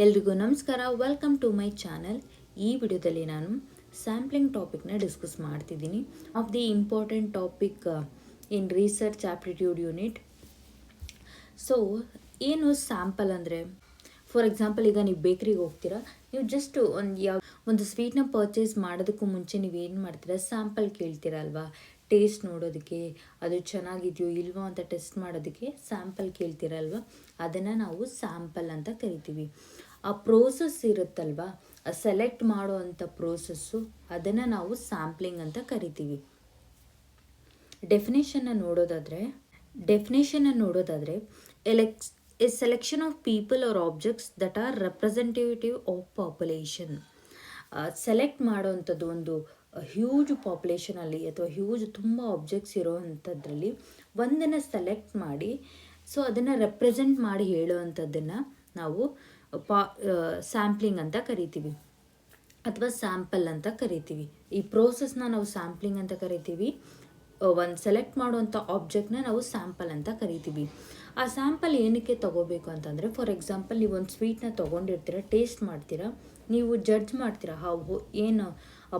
ಎಲ್ರಿಗೂ ನಮಸ್ಕಾರ. Welcome to my channel. ಈ ವಿಡಿಯೋದಲ್ಲಿ ನಾನು ಸ್ಯಾಂಪ್ಲಿಂಗ್ ಟಾಪಿಕ್ನ ಡಿಸ್ಕಸ್ ಮಾಡ್ತಿದ್ದೀನಿ. Of the important topic in research aptitude unit. So ಏನು ಸ್ಯಾಂಪಲ್ ಅಂದರೆ, ಫಾರ್ ಎಕ್ಸಾಂಪಲ್ ಈಗ ನೀವು ಬೇಕ್ರಿಗೆ ಹೋಗ್ತೀರಾ, ನೀವು ಜಸ್ಟ್ ಒಂದು ಸ್ವೀಟ್ನ ಪರ್ಚೇಸ್ ಮಾಡೋದಕ್ಕೂ ಮುಂಚೆ ನೀವೇನು ಮಾಡ್ತೀರಾ, ಸ್ಯಾಂಪಲ್ ಕೇಳ್ತೀರಾ ಅಲ್ವಾ. ಟೇಸ್ಟ್ ನೋಡೋದಕ್ಕೆ, ಅದು ಚೆನ್ನಾಗಿದೆಯೋ ಇಲ್ವೋ ಅಂತ ಟೆಸ್ಟ್ ಮಾಡೋದಕ್ಕೆ ಸ್ಯಾಂಪಲ್ ಕೇಳ್ತೀರಲ್ವ, ಅದನ್ನು ನಾವು ಸ್ಯಾಂಪಲ್ ಅಂತ ಕರಿತೀವಿ. ಆ ಪ್ರೋಸೆಸ್ ಇರುತ್ತಲ್ವ, ಸೆಲೆಕ್ಟ್ ಮಾಡೋ ಅಂಥ ಪ್ರೋಸೆಸ್ಸು, ಅದನ್ನು ನಾವು ಸ್ಯಾಂಪ್ಲಿಂಗ್ ಅಂತ ಕರಿತೀವಿ. ಡೆಫಿನೇಷನ್ನ ನೋಡೋದಾದರೆ a selection of people or objects that are representative of population. Select ಮಾಡೋವಂಥದ್ದು ಒಂದು ಹ್ಯೂಜ್ ಪಾಪ್ಯುಲೇಷನಲ್ಲಿ ಅಥವಾ ಹ್ಯೂಜ್ ತುಂಬ ಆಬ್ಜೆಕ್ಟ್ಸ್ ಇರೋ ಅಂಥದ್ರಲ್ಲಿ ಒಂದನ್ನು ಸೆಲೆಕ್ಟ್ ಮಾಡಿ, ಸೊ ಅದನ್ನು ರೆಪ್ರೆಸೆಂಟ್ ಮಾಡಿ ಹೇಳೋ ಅಂಥದ್ದನ್ನು ನಾವು ಸ್ಯಾಂಪ್ಲಿಂಗ್ ಅಂತ ಕರಿತೀವಿ ಅಥವಾ ಸ್ಯಾಂಪಲ್ ಅಂತ ಕರಿತೀವಿ. ಈ ಪ್ರೋಸೆಸ್ನ ನಾವು ಸ್ಯಾಂಪ್ಲಿಂಗ್ ಅಂತ ಕರಿತೀವಿ. ಒಂದು ಸೆಲೆಕ್ಟ್ ಮಾಡುವಂಥ ಆಬ್ಜೆಕ್ಟ್ನ ನಾವು ಸ್ಯಾಂಪಲ್ ಅಂತ ಕರಿತೀವಿ. ಆ ಸ್ಯಾಂಪಲ್ ಏನಕ್ಕೆ ತೊಗೋಬೇಕು ಅಂತಂದರೆ, ಫಾರ್ ಎಕ್ಸಾಂಪಲ್ ನೀವು ಒಂದು ಸ್ವೀಟ್ನ ತೊಗೊಂಡಿರ್ತೀರ, ಟೇಸ್ಟ್ ಮಾಡ್ತೀರಾ, ನೀವು ಜಡ್ಜ್ ಮಾಡ್ತೀರಾ ಏನು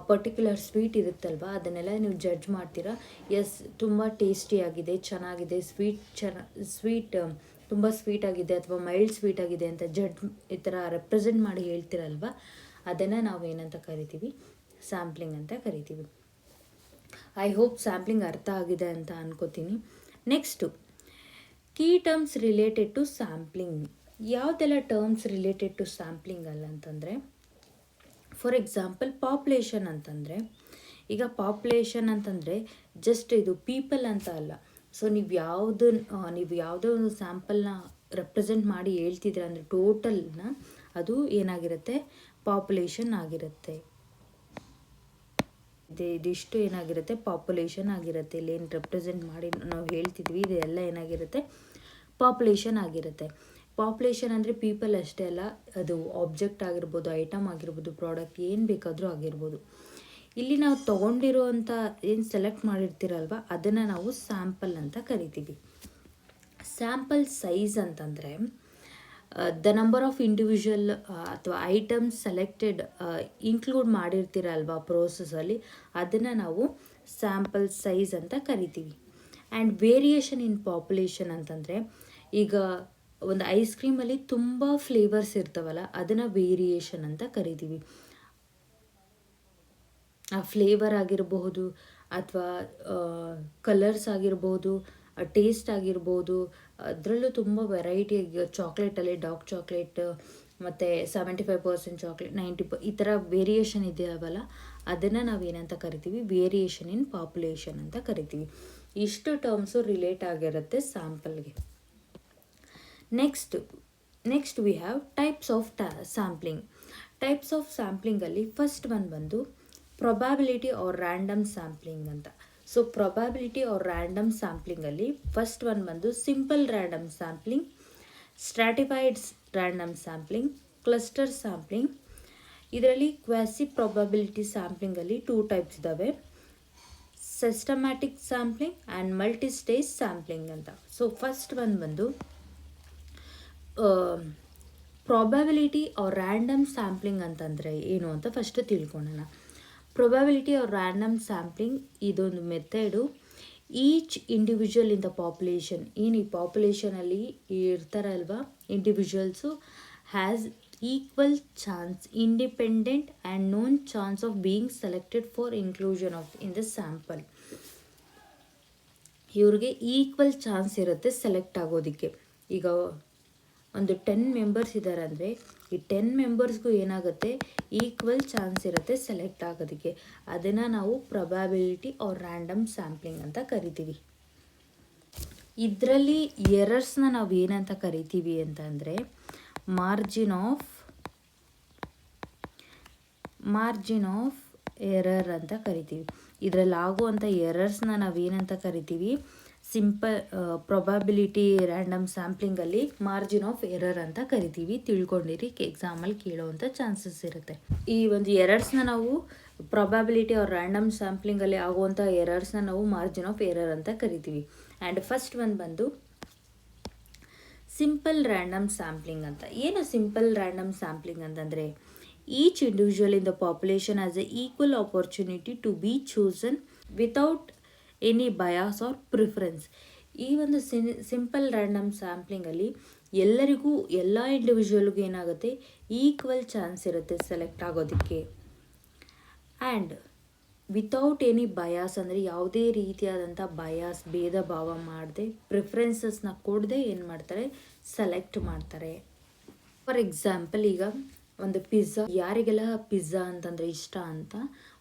ಪರ್ಟಿಕ್ಯುಲರ್ ಸ್ವೀಟ್ ಇರುತ್ತಲ್ವ, ಅದನ್ನೆಲ್ಲ ನೀವು ಜಡ್ಜ್ ಮಾಡ್ತೀರಾ. ಎಸ್, ತುಂಬ ಟೇಸ್ಟಿಯಾಗಿದೆ, ಚೆನ್ನಾಗಿದೆ, ಸ್ವೀಟ್ ತುಂಬ ಸ್ವೀಟ್ ಆಗಿದೆ ಅಥವಾ ಮೈಲ್ಡ್ ಸ್ವೀಟ್ ಆಗಿದೆ ಅಂತ ಈ ಥರ ರೆಪ್ರೆಸೆಂಟ್ ಮಾಡಿ ಹೇಳ್ತೀರಲ್ವ, ಅದನ್ನು ನಾವು ಏನಂತ ಕರಿತೀವಿ, ಸ್ಯಾಂಪ್ಲಿಂಗ್ ಅಂತ ಕರಿತೀವಿ. ಐ ಹೋಪ್ ಸ್ಯಾಂಪ್ಲಿಂಗ್ ಅರ್ಥ ಆಗಿದೆ ಅಂತ ಅನ್ಕೋತೀನಿ. Next key terms related to sampling. ಯಾವುದೆಲ್ಲ ಟರ್ಮ್ಸ್ ರಿಲೇಟೆಡ್ ಟು ಸ್ಯಾಂಪ್ಲಿಂಗ್ ಅಲ್ಲ ಅಂತಂದರೆ, ಫಾರ್ ಎಕ್ಸಾಂಪಲ್ ಪಾಪ್ಯುಲೇಷನ್ ಅಂತಂದರೆ, ಈಗ ಪಾಪ್ಯುಲೇಷನ್ ಅಂತಂದರೆ ಜಸ್ಟ್ ಇದು ಪೀಪಲ್ ಅಂತ ಅಲ್ಲ. ಸೊ ನೀವು ಯಾವುದೋ ಒಂದು ಸ್ಯಾಂಪಲ್ನ ರೆಪ್ರೆಸೆಂಟ್ ಮಾಡಿ ಹೇಳ್ತಿದ್ರೆ ಅಂದರೆ ಟೋಟಲ್ನ, ಅದು ಏನಾಗಿರುತ್ತೆ, ಪಾಪ್ಯುಲೇಷನ್ ಆಗಿರುತ್ತೆ. ಇದಿಷ್ಟು ಏನಾಗಿರುತ್ತೆ, ಪಾಪ್ಯುಲೇಷನ್ ಆಗಿರುತ್ತೆ. ಇಲ್ಲೇನು ರೆಪ್ರೆಸೆಂಟ್ ಮಾಡಿ ನಾವು ಹೇಳ್ತಿದ್ವಿ, ಇದೆಲ್ಲ ಏನಾಗಿರುತ್ತೆ, ಪಾಪ್ಯುಲೇಷನ್ ಆಗಿರುತ್ತೆ. ಪಾಪ್ಯುಲೇಷನ್ ಅಂದರೆ ಪೀಪಲ್ ಅಷ್ಟೇ ಅಲ್ಲ, ಅದು ಆಬ್ಜೆಕ್ಟ್ ಆಗಿರ್ಬೋದು, ಐಟಮ್ ಆಗಿರ್ಬೋದು, ಪ್ರಾಡಕ್ಟ್ ಏನು ಬೇಕಾದರೂ ಆಗಿರ್ಬೋದು. ಇಲ್ಲಿ ನಾವು ತೊಗೊಂಡಿರೋವಂಥ ಏನು ಸೆಲೆಕ್ಟ್ ಮಾಡಿರ್ತೀರಲ್ವ, ಅದನ್ನು ನಾವು ಸ್ಯಾಂಪಲ್ ಅಂತ ಕರಿತೀವಿ. ಸ್ಯಾಂಪಲ್ ಸೈಜ್ ಅಂತಂದರೆ ದ ನಂಬರ್ ಆಫ್ ಇಂಡಿವಿಜುವಲ್ ಅಥವಾ ಐಟಮ್ಸ್ ಸೆಲೆಕ್ಟೆಡ್ ಇನ್ಕ್ಲೂಡ್ ಮಾಡಿರ್ತೀರಲ್ವ ಪ್ರೋಸೆಸಲ್ಲಿ, ಅದನ್ನು ನಾವು ಸ್ಯಾಂಪಲ್ ಸೈಜ್ ಅಂತ ಕರಿತೀವಿ. ಆ್ಯಂಡ್ ವೇರಿಯೇಷನ್ ಇನ್ ಪಾಪ್ಯುಲೇಷನ್ ಅಂತಂದರೆ, ಈಗ ಒಂದು ಐಸ್ ಕ್ರೀಮಲ್ಲಿ ತುಂಬ ಫ್ಲೇವರ್ಸ್ ಇರ್ತಾವಲ್ಲ, ಅದನ್ನು ವೇರಿಯೇಷನ್ ಅಂತ ಕರಿತೀವಿ. ಆ ಫ್ಲೇವರ್ ಆಗಿರಬಹುದು ಅಥವಾ ಕಲರ್ಸ್ ಆಗಿರ್ಬೋದು, ಟೇಸ್ಟ್ ಆಗಿರ್ಬೋದು, ಅದರಲ್ಲೂ ತುಂಬ ವೆರೈಟಿ. ಚಾಕ್ಲೇಟಲ್ಲಿ ಡಾರ್ಕ್ ಚಾಕ್ಲೇಟ್ ಮತ್ತು 75% ಚಾಕ್ಲೇಟ್, 90 ಈ ಥರ ವೇರಿಯೇಷನ್ ಇದೆಯವಲ್ಲ, ಅದನ್ನು ನಾವೇನಂತ ಕರಿತೀವಿ, ವೇರಿಯೇಷನ್ ಇನ್ ಪಾಪ್ಯುಲೇಷನ್ ಅಂತ ಕರಿತೀವಿ. ಇಷ್ಟು ಟರ್ಮ್ಸು ರಿಲೇಟ್ ಆಗಿರುತ್ತೆ ಸ್ಯಾಂಪಲ್ಗೆ. Next we have types of sampling. Types of ಸ್ಯಾಂಪ್ಲಿಂಗಲ್ಲಿ ಫಸ್ಟ್ ಒನ್ ಬಂದು ಪ್ರೊಬ್ಯಾಬಿಲಿಟಿ ಆರ್ ರ್ಯಾಂಡಮ್ ಸ್ಯಾಂಪ್ಲಿಂಗ್ ಅಂತ. ಸೊ ಪ್ರೊಬ್ಯಾಬಿಲಿಟಿ ಆರ್ ರ್ಯಾಂಡಮ್ ಸ್ಯಾಂಪ್ಲಿಂಗಲ್ಲಿ ಫಸ್ಟ್ ಒನ್ ಬಂದು simple random sampling, stratified random sampling, cluster sampling. ಇದರಲ್ಲಿ ಕ್ವಾಸಿ ಪ್ರೊಬ್ಯಾಬಿಲಿಟಿ ಸ್ಯಾಂಪ್ಲಿಂಗಲ್ಲಿ 2 types ಇದ್ದಾವೆ, systematic sampling and multi stage sampling ಅಂತ. So first one ಬಂದು probability or random sampling ಅಂತಂದರೆ ಏನು ಅಂತ ಫಸ್ಟ್ ತಿಳ್ಕೊಳ್ಳೋಣ. ಪ್ರೊಬ್ಯಾಬಿಲಿಟಿ ಆರ್ ರ್ಯಾಂಡಮ್ ಸ್ಯಾಂಪ್ಲಿಂಗ್ ಇದೊಂದು method. Each individual in the population, ಏನು ಈ ಪಾಪ್ಯುಲೇಷನಲ್ಲಿ ಇರ್ತಾರಲ್ವ individuals, has equal chance, independent and known chance of being selected for inclusion in the sample. ಇವ್ರಿಗೆ ಈಕ್ವಲ್ ಚಾನ್ಸ್ ಇರುತ್ತೆ ಸೆಲೆಕ್ಟ್ ಆಗೋದಕ್ಕೆ. ಈಗ ಒಂದು 10 ಮೆಂಬರ್ಸ್ ಇದ್ದಾರೆ ಅಂದರೆ, ಈ 10 ಮೆಂಬರ್ಸ್ಗೂ ಏನಾಗುತ್ತೆ, ಈಕ್ವಲ್ ಚಾನ್ಸ್ ಇರುತ್ತೆ ಸೆಲೆಕ್ಟ್ ಆಗೋದಕ್ಕೆ. ಅದನ್ನು ನಾವು ಪ್ರೊಬ್ಯಾಬಿಲಿಟಿ ಆರ್ ರ್ಯಾಂಡಮ್ ಸ್ಯಾಂಪ್ಲಿಂಗ್ ಅಂತ ಕರಿತೀವಿ. ಇದರಲ್ಲಿ ಎರರ್ಸ್ನ ನಾವು ಏನಂತ ಕರಿತೀವಿ ಅಂತಂದರೆ, ಮಾರ್ಜಿನ್ ಆಫ್ ಎರರ್ ಅಂತ ಕರಿತೀವಿ. ಇದರಲ್ಲಿ ಆಗುವಂಥ ಎರರ್ಸ್ನ ನಾವೇನಂತ ಕರಿತೀವಿ, ಪ್ರೊಬ್ಯಾಬಿಲಿಟಿ ರ್ಯಾಂಡಮ್ ಸ್ಯಾಂಪ್ಲಿಂಗಲ್ಲಿ ಮಾರ್ಜಿನ್ ಆಫ್ ಎರರ್ ಅಂತ ಕರಿತೀವಿ. ತಿಳ್ಕೊಂಡಿರಿ, ಎಕ್ಸಾಮಲ್ಲಿ ಕೇಳೋವಂಥ ಚಾನ್ಸಸ್ ಇರುತ್ತೆ. ಈ ಒಂದು ಎರರ್ಸ್ನ ನಾವು ಪ್ರೊಬ್ಯಾಬಿಲಿಟಿ ಆರ್ ರ್ಯಾಂಡಮ್ ಸ್ಯಾಂಪ್ಲಿಂಗಲ್ಲಿ ಆಗುವಂಥ ಎರರ್ಸ್ನ ನಾವು ಮಾರ್ಜಿನ್ ಆಫ್ ಎರರ್ ಅಂತ ಕರಿತೀವಿ. ಆ್ಯಂಡ್ ಫಸ್ಟ್ ಒನ್ ಬಂದು ಸಿಂಪಲ್ ರ್ಯಾಂಡಮ್ ಸ್ಯಾಂಪ್ಲಿಂಗ್ ಅಂತ. ಏನು ಸಿಂಪಲ್ ರ್ಯಾಂಡಮ್ ಸ್ಯಾಂಪ್ಲಿಂಗ್ ಅಂತಂದರೆ, each individual in the population has a equal opportunity to be chosen without any bias or preference. ಈ ಒಂದು ಸಿಂಪಲ್ ರ್ಯಾಂಡಮ್ ಸ್ಯಾಂಪ್ಲಿಂಗಲ್ಲಿ ಎಲ್ಲರಿಗೂ, ಎಲ್ಲ ಇಂಡಿವಿಜುವಲ್ಗೂ ಏನಾಗುತ್ತೆ, ಈಕ್ವಲ್ ಚಾನ್ಸ್ ಇರುತ್ತೆ ಸೆಲೆಕ್ಟ್ ಆಗೋದಕ್ಕೆ. ಆ್ಯಂಡ್ ವಿತೌಟ್ ಎನಿ ಬಯಾಸ್ ಅಂದರೆ ಯಾವುದೇ ರೀತಿಯಾದಂಥ ಬಯಾಸ್, ಭೇದ ಭಾವ ಮಾಡದೆ, ಪ್ರಿಫರೆನ್ಸಸ್ನ ಕೊಡದೆ ಏನು ಮಾಡ್ತಾರೆ, ಸೆಲೆಕ್ಟ್ ಮಾಡ್ತಾರೆ. ಫಾರ್ ಎಕ್ಸಾಂಪಲ್, ಈಗ ಒಂದು ಪಿಜ್ಜಾ, ಯಾರಿಗೆಲ್ಲ ಪಿಜ್ಜಾ ಅಂತಂದರೆ ಇಷ್ಟ ಅಂತ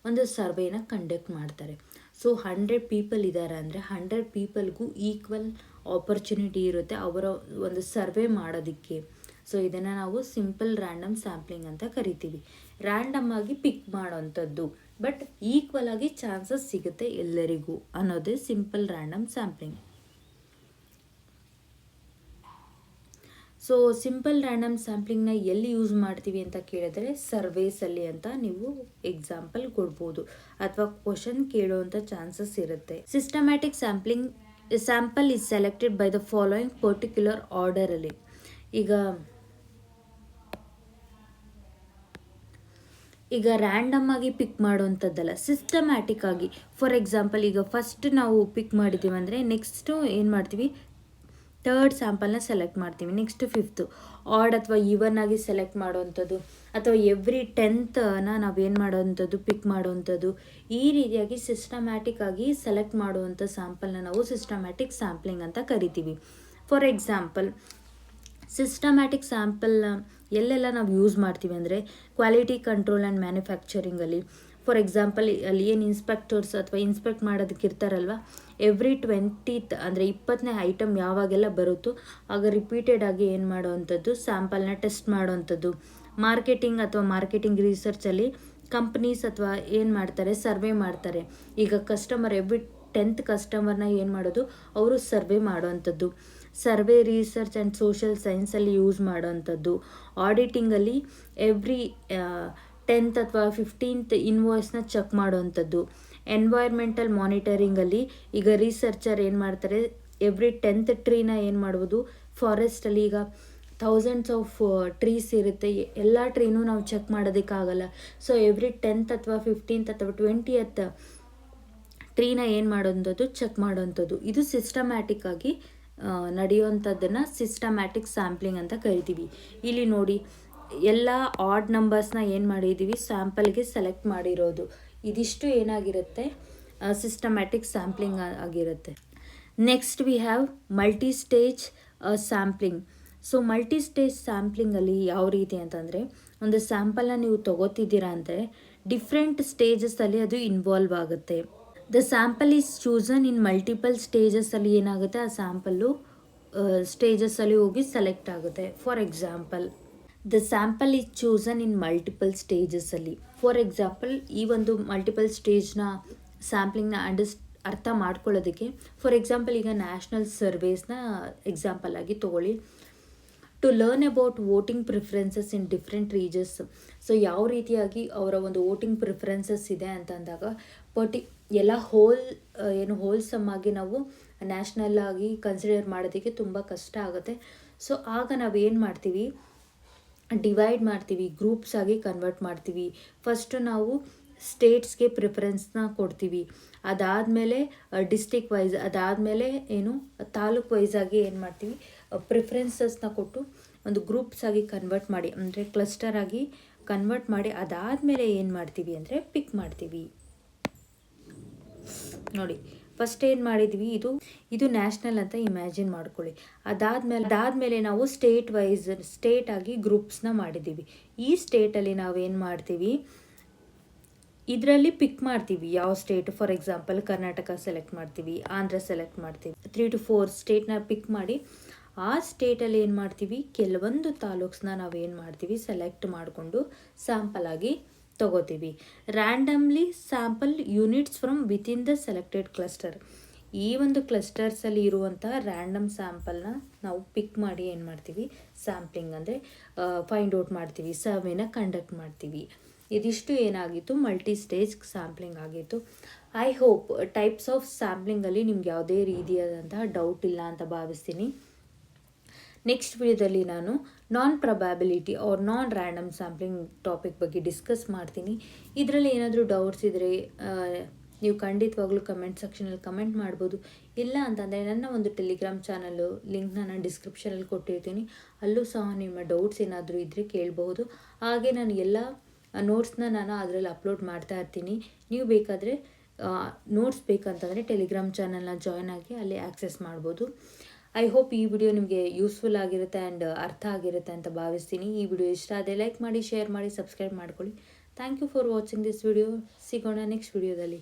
ಒಂದು ಸರ್ವೇನ ಕಂಡಕ್ಟ್ ಮಾಡ್ತಾರೆ. ಸೊ 100 ಪೀಪಲ್ ಇದ್ದಾರೆ ಅಂದರೆ 100 ಪೀಪಲ್ಗೂ ಈಕ್ವಲ್ ಆಪರ್ಚುನಿಟಿ ಇರುತ್ತೆ ಅವರ ಒಂದು ಸರ್ವೆ ಮಾಡೋದಕ್ಕೆ. ಸೊ ಇದನ್ನು ನಾವು ಸಿಂಪಲ್ ರ್ಯಾಂಡಮ್ ಸ್ಯಾಂಪ್ಲಿಂಗ್ ಅಂತ ಕರಿತೀವಿ. ರ್ಯಾಂಡಮ್ ಆಗಿ ಪಿಕ್ ಮಾಡೋವಂಥದ್ದು, ಬಟ್ ಈಕ್ವಲ್ ಆಗಿ ಚಾನ್ಸಸ್ ಸಿಗುತ್ತೆ ಎಲ್ಲರಿಗೂ ಅನ್ನೋದೇ simple random sampling. So simple random ಸ್ಯಾಂಪ್ಲಿಂಗ್ನ ಎಲ್ಲಿ ಯೂಸ್ ಮಾಡ್ತೀವಿ ಅಂತ ಕೇಳಿದರೆ ಸರ್ವೇಸಲ್ಲಿ ಅಂತ ನೀವು ಎಕ್ಸಾಂಪಲ್ ಕೊಡ್ಬೋದು, ಅಥವಾ ಕ್ವಶನ್ ಕೇಳುವಂಥ ಚಾನ್ಸಸ್ ಇರುತ್ತೆ. Systematic sample is selected by the following particular ಆರ್ಡರಲ್ಲಿ. ಈಗ ರ್ಯಾಂಡಮ್ ಆಗಿ ಪಿಕ್ ಮಾಡುವಂಥದ್ದಲ್ಲ, ಸಿಸ್ಟಮ್ಯಾಟಿಕ್ ಆಗಿ. ಫಾರ್ ಎಕ್ಸಾಂಪಲ್, ಈಗ ಫಸ್ಟ್ ನಾವು ಪಿಕ್ ಮಾಡಿದ್ದೀವಿ ಅಂದರೆ ನೆಕ್ಸ್ಟು ಏನು ಮಾಡ್ತೀವಿ, ಥರ್ಡ್ ಸ್ಯಾಂಪಲ್ನ ಸೆಲೆಕ್ಟ್ ಮಾಡ್ತೀವಿ, ನೆಕ್ಸ್ಟ್ ಫಿಫ್ತು ಆಡ್ ಅಥವಾ ಈವನ್ ಆಗಿ ಸೆಲೆಕ್ಟ್ ಮಾಡೋವಂಥದ್ದು, ಅಥವಾ ಎವ್ರಿ 10th ನಾವೇನು ಮಾಡೋವಂಥದ್ದು, ಪಿಕ್ ಮಾಡೋವಂಥದ್ದು. ಈ ರೀತಿಯಾಗಿ ಸಿಸ್ಟಮ್ಯಾಟಿಕ್ ಆಗಿ ಸೆಲೆಕ್ಟ್ ಮಾಡುವಂಥ ಸ್ಯಾಂಪಲ್ನ ನಾವು ಸಿಸ್ಟಮ್ಯಾಟಿಕ್ ಸ್ಯಾಂಪ್ಲಿಂಗ್ ಅಂತ ಕರಿತೀವಿ. ಫಾರ್ ಎಕ್ಸಾಂಪಲ್, ಸಿಸ್ಟಮ್ಯಾಟಿಕ್ ಸ್ಯಾಂಪಲ್ನ ಎಲ್ಲೆಲ್ಲ ನಾವು ಯೂಸ್ ಮಾಡ್ತೀವಿ ಅಂದರೆ ಕ್ವಾಲಿಟಿ ಕಂಟ್ರೋಲ್ ಆ್ಯಂಡ್ ಮ್ಯಾನುಫ್ಯಾಕ್ಚರಿಂಗಲ್ಲಿ. ಫಾರ್ ಎಕ್ಸಾಂಪಲ್, ಅಲ್ಲಿ ಏನು ಇನ್ಸ್ಪೆಕ್ಟರ್ಸ್ ಅಥವಾ ಇನ್ಸ್ಪೆಕ್ಟ್ ಮಾಡೋದಕ್ಕೆ ಇರ್ತಾರಲ್ವ, ಎವ್ರಿ 20th ಅಂದರೆ 20ನೇ ಐಟಮ್ ಯಾವಾಗೆಲ್ಲ ಬರುತ್ತೋ ಆಗ ರಿಪೀಟೆಡ್ ಆಗಿ ಏನು ಮಾಡೋವಂಥದ್ದು, ಸ್ಯಾಂಪಲ್ನ ಟೆಸ್ಟ್ ಮಾಡೋವಂಥದ್ದು. ಮಾರ್ಕೆಟಿಂಗ್ ಅಥವಾ ಮಾರ್ಕೆಟಿಂಗ್ ರಿಸರ್ಚಲ್ಲಿ ಕಂಪ್ನೀಸ್ ಅಥವಾ ಏನು ಮಾಡ್ತಾರೆ, ಸರ್ವೆ ಮಾಡ್ತಾರೆ. ಈಗ ಕಸ್ಟಮರ್ ಎವ್ರಿ 10th ಕಸ್ಟಮರ್ನ ಏನು ಮಾಡೋದು, ಅವರು ಸರ್ವೆ ಮಾಡೋವಂಥದ್ದು. ಸರ್ವೆ ರಿಸರ್ಚ್ ಆ್ಯಂಡ್ ಸೋಷಿಯಲ್ ಸೈನ್ಸಲ್ಲಿ ಯೂಸ್ ಮಾಡೋವಂಥದ್ದು. ಆಡಿಟಿಂಗಲ್ಲಿ ಎವ್ರಿ 10th ಅಥವಾ 15th ಇನ್ವಾಯ್ಸ್ನ ಚೆಕ್ ಮಾಡೋವಂಥದ್ದು. ಎನ್ವೈರ್ಮೆಂಟಲ್ ಮಾನಿಟರಿಂಗಲ್ಲಿ ಈಗ ರಿಸರ್ಚರ್ ಏನು ಮಾಡ್ತಾರೆ, ಎವ್ರಿ 10th ಟ್ರೀನ ಏನು ಮಾಡ್ಬೋದು, ಫಾರೆಸ್ಟಲ್ಲಿ ಈಗ ಥೌಸಂಡ್ಸ್ ಆಫ್ ಟ್ರೀಸ್ ಇರುತ್ತೆ, ಎಲ್ಲ ಟ್ರೀನೂ ನಾವು ಚೆಕ್ ಮಾಡೋದಕ್ಕಾಗಲ್ಲ. ಸೊ ಎವ್ರಿ 10th ಅಥವಾ 15th ಅಥವಾ 20th ಟ್ರೀನ ಏನು ಮಾಡೋವಂಥದ್ದು, ಚೆಕ್ ಮಾಡೋವಂಥದ್ದು. ಇದು ಸಿಸ್ಟಮ್ಯಾಟಿಕ್ ಆಗಿ ನಡೆಯುವಂಥದ್ದನ್ನು ಸಿಸ್ಟಮ್ಯಾಟಿಕ್ ಸ್ಯಾಂಪ್ಲಿಂಗ್ ಅಂತ ಕರಿತೀವಿ. ಇಲ್ಲಿ ನೋಡಿ, ಎಲ್ಲ ಆಡ್ ನಂಬರ್ಸ್ನ ಏನು ಮಾಡಿದ್ದೀವಿ, ಸ್ಯಾಂಪಲ್ಗೆ ಸೆಲೆಕ್ಟ್ ಮಾಡಿರೋದು. ಇದಿಷ್ಟು ಏನಾಗಿರುತ್ತೆ, ಸಿಸ್ಟಮ್ಯಾಟಿಕ್ ಸ್ಯಾಂಪ್ಲಿಂಗ್ ಆಗಿರುತ್ತೆ. Next we have multi stage sampling. So multi stage ಸ್ಯಾಂಪ್ಲಿಂಗಲ್ಲಿ ಯಾವ ರೀತಿ ಅಂತಂದರೆ, ಒಂದು ಸ್ಯಾಂಪಲ್ನ ನೀವು ತೊಗೋತಿದ್ದೀರಾ ಅಂದರೆ ಡಿಫ್ರೆಂಟ್ ಸ್ಟೇಜಸ್ಸಲ್ಲಿ ಅದು ಇನ್ವಾಲ್ವ್ ಆಗುತ್ತೆ. The sample is chosen in multiple ಸ್ಟೇಜಸ್ಸಲ್ಲಿ ಏನಾಗುತ್ತೆ, ಆ ಸ್ಯಾಂಪಲ್ಲು ಸ್ಟೇಜಸ್ಸಲ್ಲಿ ಹೋಗಿ ಸೆಲೆಕ್ಟ್ ಆಗುತ್ತೆ. For example, the sample is chosen in multiple ಸ್ಟೇಜಸ್ಸಲ್ಲಿ. ಫಾರ್ ಎಕ್ಸಾಂಪಲ್, ಈ ಒಂದು ಮಲ್ಟಿಪಲ್ ಸ್ಟೇಜ್ನ ಸ್ಯಾಂಪ್ಲಿಂಗ್ನ ಅರ್ಥ ಮಾಡ್ಕೊಳ್ಳೋದಕ್ಕೆ, ಫಾರ್ ಎಕ್ಸಾಂಪಲ್ ಈಗ ನ್ಯಾಷನಲ್ ಸರ್ವೇಸ್ನ ಎಕ್ಸಾಂಪಲ್ ಆಗಿ ತೊಗೊಳ್ಳಿ. To learn about voting preferences in different regions. So ಯಾವ ರೀತಿಯಾಗಿ ಅವರ ಒಂದು ವೋಟಿಂಗ್ ಪ್ರಿಫರೆನ್ಸಸ್ ಇದೆ ಅಂತ ಅಂದಾಗ ಎಲ್ಲ ಹೋಲ್ಸಮ್ ಆಗಿ ನಾವು ನ್ಯಾಷನಲ್ ಆಗಿ ಕನ್ಸಿಡರ್ ಮಾಡೋದಕ್ಕೆ ತುಂಬ ಕಷ್ಟ ಆಗುತ್ತೆ. ಸೊ ಆಗ ನಾವೇನು ಮಾಡ್ತೀವಿ, ಡಿವೈಡ್ ಮಾಡ್ತೀವಿ, ಗ್ರೂಪ್ಸ್ ಆಗಿ ಕನ್ವರ್ಟ್ ಮಾಡ್ತೀವಿ. ಫಸ್ಟು ನಾವು ಸ್ಟೇಟ್ಸ್ಗೆ ಪ್ರಿಫರೆನ್ಸ್ನ ಕೊಡ್ತೀವಿ, ಅದಾದಮೇಲೆ ಡಿಸ್ಟಿಕ್ ವೈಸ್, ಅದಾದಮೇಲೆ ತಾಲೂಕು ವೈಸ್ ಆಗಿ ಏನು ಮಾಡ್ತೀವಿ, ಪ್ರಿಫರೆನ್ಸಸ್ನ ಕೊಟ್ಟು ಒಂದು ಗ್ರೂಪ್ಸ್ ಆಗಿ ಕನ್ವರ್ಟ್ ಮಾಡಿ, ಅಂದರೆ ಕ್ಲಸ್ಟರ್ ಆಗಿ ಕನ್ವರ್ಟ್ ಮಾಡಿ, ಅದಾದಮೇಲೆ ಏನು ಮಾಡ್ತೀವಿ ಅಂದರೆ ಪಿಕ್ ಮಾಡ್ತೀವಿ. ನೋಡಿ, ಫಸ್ಟ್ ಏನು ಮಾಡಿದ್ವಿ, ಇದು ನ್ಯಾಷನಲ್ ಅಂತ ಇಮ್ಯಾಜಿನ್ ಮಾಡ್ಕೊಳ್ಳಿ. ಅದಾದಮೇಲೆ ನಾವು ಸ್ಟೇಟ್ ಆಗಿ ಗ್ರೂಪ್ಸ್ನ ಮಾಡಿದ್ದೀವಿ. ಈ ಸ್ಟೇಟಲ್ಲಿ ನಾವೇನು ಮಾಡ್ತೀವಿ, ಇದರಲ್ಲಿ ಪಿಕ್ ಮಾಡ್ತೀವಿ ಯಾವ state. For example, Karnataka select ಮಾಡ್ತೀವಿ, ಆಂಧ್ರ ಸೆಲೆಕ್ಟ್ ಮಾಡ್ತೀವಿ. 3 to 4 ಸ್ಟೇಟ್ನ ಪಿಕ್ ಮಾಡಿ ಆ ಸ್ಟೇಟಲ್ಲಿ ಏನು ಮಾಡ್ತೀವಿ, ಕೆಲವೊಂದು ತಾಲೂಕ್ಸ್ನ ನಾವೇನು ಮಾಡ್ತೀವಿ, ಸೆಲೆಕ್ಟ್ ಮಾಡಿಕೊಂಡು ಸ್ಯಾಂಪಲ್ ಆಗಿ ತಗೋತೀವಿ. Randomly sample units from within the selected cluster. ಈ ಒಂದು ಕ್ಲಸ್ಟರ್ಸಲ್ಲಿ ಇರುವಂಥ ರ್ಯಾಂಡಮ್ ಸ್ಯಾಂಪಲ್ನ ನಾವು ಪಿಕ್ ಮಾಡಿ ಏನು ಮಾಡ್ತೀವಿ, ಸ್ಯಾಂಪ್ಲಿಂಗ್ ಅಂದರೆ ಫೈಂಡ್ ಔಟ್ ಮಾಡ್ತೀವಿ, ಸರ್ವೇನ ಕಂಡಕ್ಟ್ ಮಾಡ್ತೀವಿ. ಇದಿಷ್ಟು ಏನಾಗಿತ್ತು, ಮಲ್ಟಿ ಸ್ಟೇಜ್ ಸ್ಯಾಂಪ್ಲಿಂಗ್ ಆಗಿತ್ತು. ಐ ಹೋಪ್ ಟೈಪ್ಸ್ ಆಫ್ ಸ್ಯಾಂಪ್ಲಿಂಗಲ್ಲಿ ನಿಮ್ಗೆ ಯಾವುದೇ ರೀತಿಯಾದಂತಹ ಡೌಟ್ ಇಲ್ಲ ಅಂತ ಭಾವಿಸ್ತೀನಿ. ನೆಕ್ಸ್ಟ್ ವಿಡಿಯೋದಲ್ಲಿ ನಾನು ನಾನ್ ಪ್ರೊಬ್ಯಾಬಿಲಿಟಿ ಆರ್ ನಾನ್ ರ್ಯಾಂಡಮ್ ಸ್ಯಾಂಪ್ಲಿಂಗ್ ಟಾಪಿಕ್ ಬಗ್ಗೆ ಡಿಸ್ಕಸ್ ಮಾಡ್ತೀನಿ. ಇದರಲ್ಲಿ ಏನಾದರೂ ಡೌಟ್ಸ್ ಇದ್ದರೆ ನೀವು ಖಂಡಿತವಾಗ್ಲೂ ಕಮೆಂಟ್ ಸೆಕ್ಷನಲ್ಲಿ ಕಮೆಂಟ್ ಮಾಡ್ಬೋದು. ಇಲ್ಲ ಅಂತಂದರೆ ನನ್ನ ಒಂದು ಟೆಲಿಗ್ರಾಮ್ ಚಾನಲ್ಲು ಲಿಂಕ್ನ ನಾನು ಡಿಸ್ಕ್ರಿಪ್ಷನಲ್ಲಿ ಕೊಟ್ಟಿರ್ತೀನಿ. ಅಲ್ಲೂ ಸಹ ನಿಮ್ಮ ಡೌಟ್ಸ್ ಏನಾದರೂ ಇದ್ದರೆ ಕೇಳಬಹುದು. ಹಾಗೆ ನಾನು ಎಲ್ಲ ನೋಟ್ಸ್ನ ನಾನು ಅದರಲ್ಲಿ ಅಪ್ಲೋಡ್ ಮಾಡ್ತಾ ಇರ್ತೀನಿ. ನೀವು ಬೇಕಾದರೆ ನೋಟ್ಸ್ ಬೇಕಂತಂದರೆ ಟೆಲಿಗ್ರಾಮ್ ಚಾನಲ್ನ ಜಾಯ್ನ್ ಆಗಿ ಅಲ್ಲಿ ಆ್ಯಕ್ಸೆಸ್ ಮಾಡ್ಬೋದು. ಐ ಹೋಪ್ ಈ ವಿಡಿಯೋ ನಿಮಗೆ ಯೂಸ್ಫುಲ್ ಆಗಿರುತ್ತೆ ಆ್ಯಂಡ್ ಅರ್ಥ ಆಗಿರುತ್ತೆ ಅಂತ ಭಾವಿಸ್ತೀನಿ. ಈ ವಿಡಿಯೋ ಇಷ್ಟ ಆದರೆ ಲೈಕ್ ಮಾಡಿ, ಶೇರ್ ಮಾಡಿ, ಸಬ್ಸ್ಕ್ರೈಬ್ ಮಾಡ್ಕೊಳ್ಳಿ. Thank you for watching this video. ಸಿಗೋಣ ನೆಕ್ಸ್ಟ್ ವಿಡಿಯೋದಲ್ಲಿ.